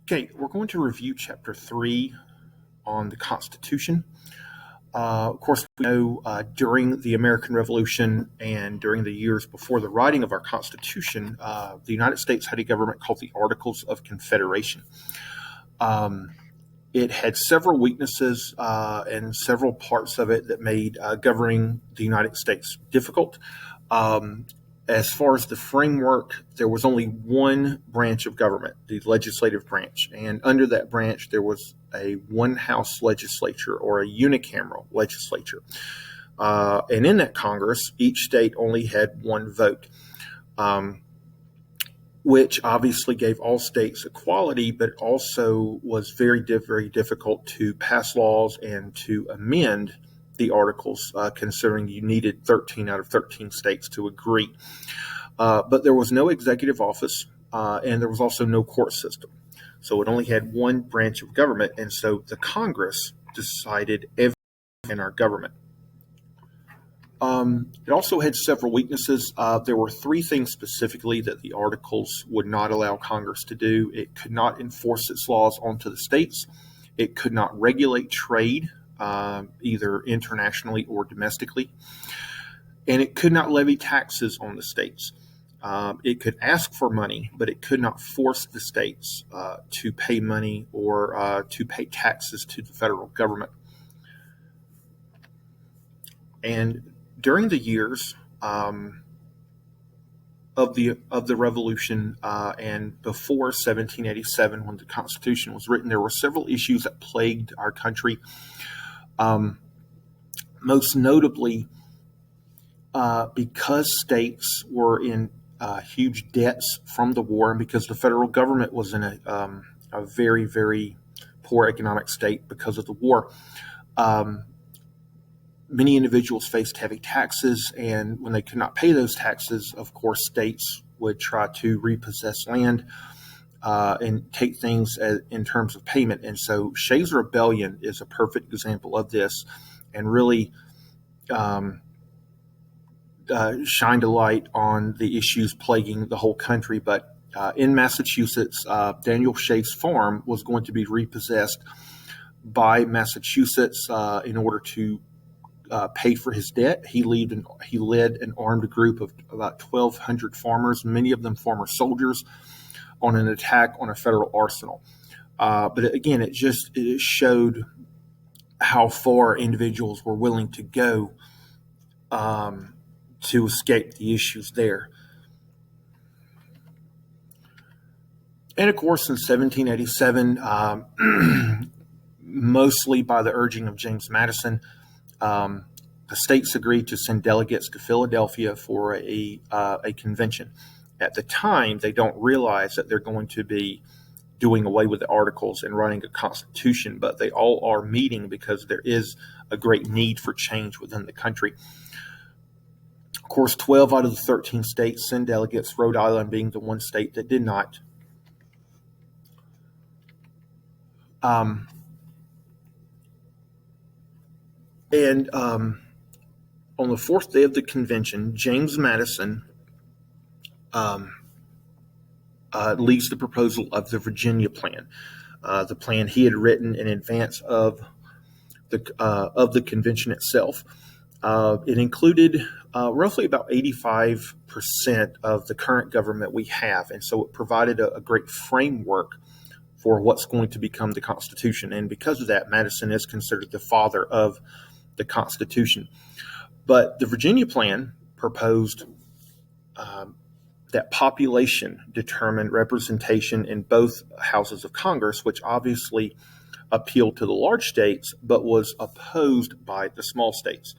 Okay, we're going to review Chapter 3 on the Constitution. Of course, we know during the American Revolution and during the years before the writing of our Constitution, the United States had a government called the Articles of Confederation. It had several weaknesses and several parts of it that made governing the United States difficult. As far as the framework, there was only one branch of government, the legislative branch. And under that branch, there was a one-house legislature or a unicameral legislature. And in that Congress, each state only had one vote, which obviously gave all states equality, but also was very, very difficult to pass laws and to amend the articles, considering you needed 13 out of 13 states to agree. But there was no executive office, and there was also no court system. So it only had one branch of government, and so the Congress decided everything in our government. It also had several weaknesses. There were three things specifically that the Articles would not allow Congress to do. It could not enforce its laws onto the states. It could not regulate trade, either internationally or domestically. And it could not levy taxes on the states. It could ask for money, but it could not force the states to pay money or to pay taxes to the federal government. And during the years of the Revolution and before 1787, when the Constitution was written, there were several issues that plagued our country. Most notably, because states were in huge debts from the war, and because the federal government was in a very, very poor economic state because of the war, many individuals faced heavy taxes, and when they could not pay those taxes, of course, states would try to repossess land and take things in terms of payment. And so Shays' Rebellion is a perfect example of this, and really shined a light on the issues plaguing the whole country. But in Massachusetts, Daniel Shays' farm was going to be repossessed by Massachusetts in order to pay for his debt. He led an armed group of about 1,200 farmers, many of them former soldiers, on an attack on a federal arsenal. But again, it showed how far individuals were willing to go to escape the issues there. And of course, in 1787, mostly by the urging of James Madison, the states agreed to send delegates to Philadelphia for a convention. At the time, they don't realize that they're going to be doing away with the Articles and writing a constitution, but they all are meeting because there is a great need for change within the country. Of course, 12 out of the 13 states send delegates, Rhode Island being the one state that did not. On the fourth day of the convention, James Madison leads the proposal of the Virginia Plan, the plan he had written in advance of the convention itself. It included roughly about 85% of the current government we have, and so it provided a great framework for what's going to become the Constitution. And because of that, Madison is considered the father of the Constitution. But the Virginia Plan proposed that population determine representation in both houses of Congress, which obviously appealed to the large states, but was opposed by the small states.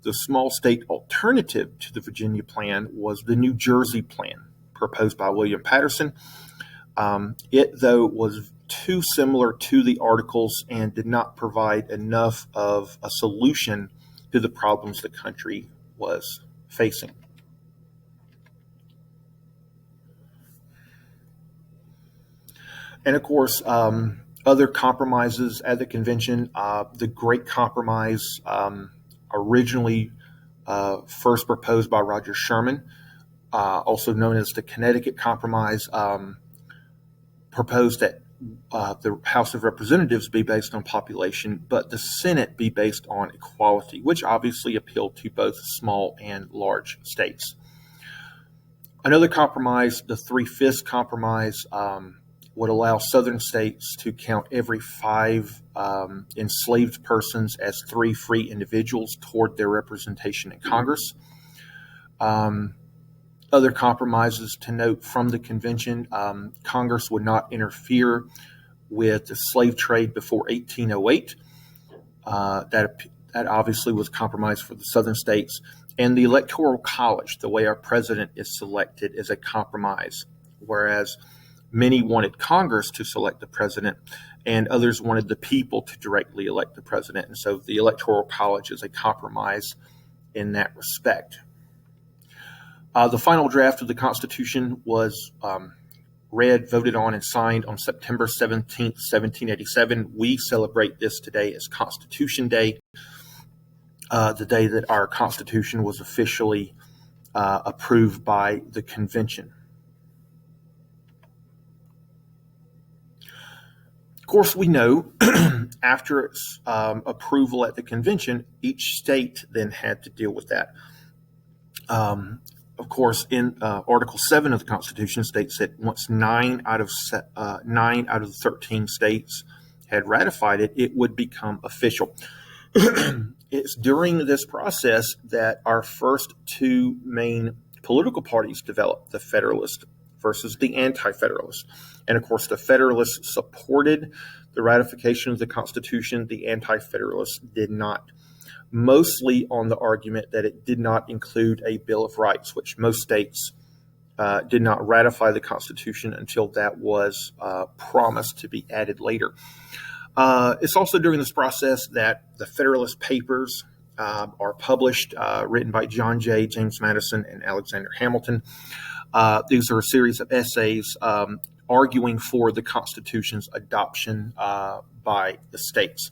The small state alternative to the Virginia Plan was the New Jersey Plan, proposed by William Paterson. It, though, was too similar to the Articles and did not provide enough of a solution to the problems the country was facing. And of course, other compromises at the convention, the Great Compromise, originally first proposed by Roger Sherman, also known as the Connecticut Compromise, proposed that the House of Representatives be based on population, but the Senate be based on equality, which obviously appealed to both small and large states. Another compromise, the 3/5 compromise, would allow southern states to count every 5 enslaved persons as 3 free individuals toward their representation in Congress. Other compromises to note from the convention: Congress would not interfere with the slave trade before 1808. That obviously was compromised for the southern states. And the Electoral College, the way our president is selected, is a compromise, whereas many wanted Congress to select the president and others wanted the people to directly elect the president. And so the Electoral College is a compromise in that respect. The final draft of the Constitution was read, voted on, and signed on September 17th, 1787. We celebrate this today as Constitution Day, the day that our Constitution was officially approved by the convention. Of course, we know after its approval at the convention, each state then had to deal with that. Of course, in Article 7 of the Constitution states that once 9 out of the 13 states had ratified it, it would become official. It's during this process that our first 2 main political parties developed, the Federalist versus the Anti-Federalist. And of course, the Federalists supported the ratification of the Constitution. The Anti-Federalists did not, mostly on the argument that it did not include a Bill of Rights, which most states did not ratify the Constitution until that was promised to be added later. It's also during this process that the Federalist Papers are published, written by John Jay, James Madison, and Alexander Hamilton. These are a series of essays arguing for the Constitution's adoption by the states.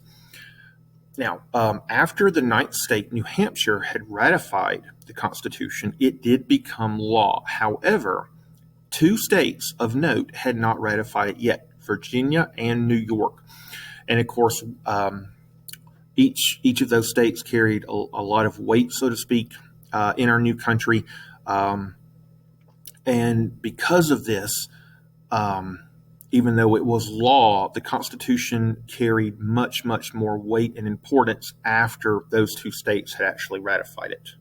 Now, after the 9th state, New Hampshire, had ratified the Constitution, it did become law. However, 2 states of note had not ratified it yet, Virginia and New York. And of course, each of those states carried a lot of weight, so to speak, in our new country. And because of this, even though it was law, the Constitution carried much, much more weight and importance after those 2 states had actually ratified it.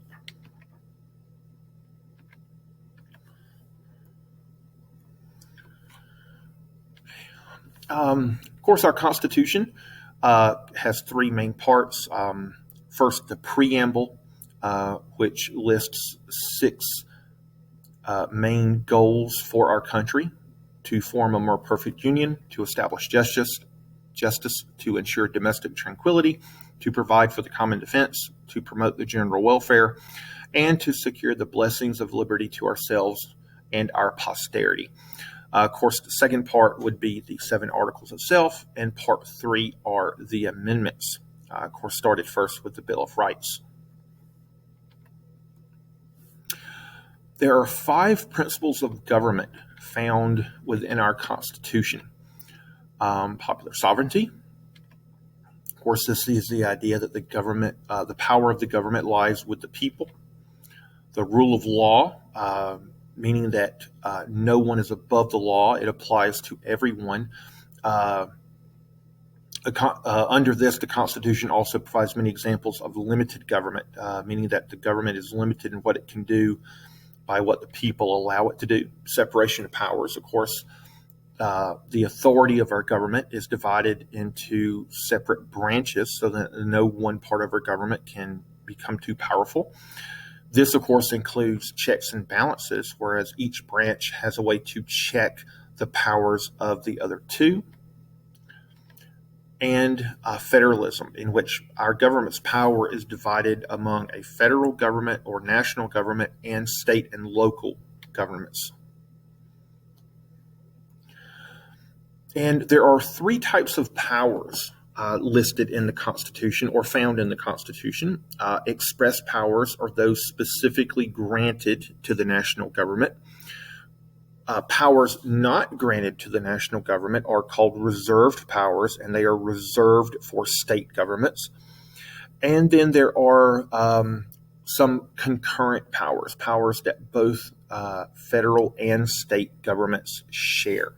Of course, our Constitution has 3 main parts. First, the preamble, which lists 6 main goals for our country: to form a more perfect union, to establish justice, to ensure domestic tranquility, to provide for the common defense, to promote the general welfare, and to secure the blessings of liberty to ourselves and our posterity. Of course, the second part would be the 7 Articles itself, and part 3 are the amendments. Of course, started first with the Bill of Rights. There are 5 principles of government found within our Constitution. Popular sovereignty. Of course, this is the idea that the government, the power of the government lies with the people. The rule of law, meaning that no one is above the law. It applies to everyone. Under this, the Constitution also provides many examples of limited government, meaning that the government is limited in what it can do by what the people allow it to do. Separation of powers, of course. The authority of our government is divided into separate branches so that no one part of our government can become too powerful. This, of course, includes checks and balances, whereas each branch has a way to check the powers of the other 2. And federalism, in which our government's power is divided among a federal government or national government and state and local governments. And there are 3 types of powers listed in the Constitution or found in the Constitution. Express powers are those specifically granted to the national government. Powers not granted to the national government are called reserved powers, and they are reserved for state governments. And then there are some concurrent powers, powers that both federal and state governments share.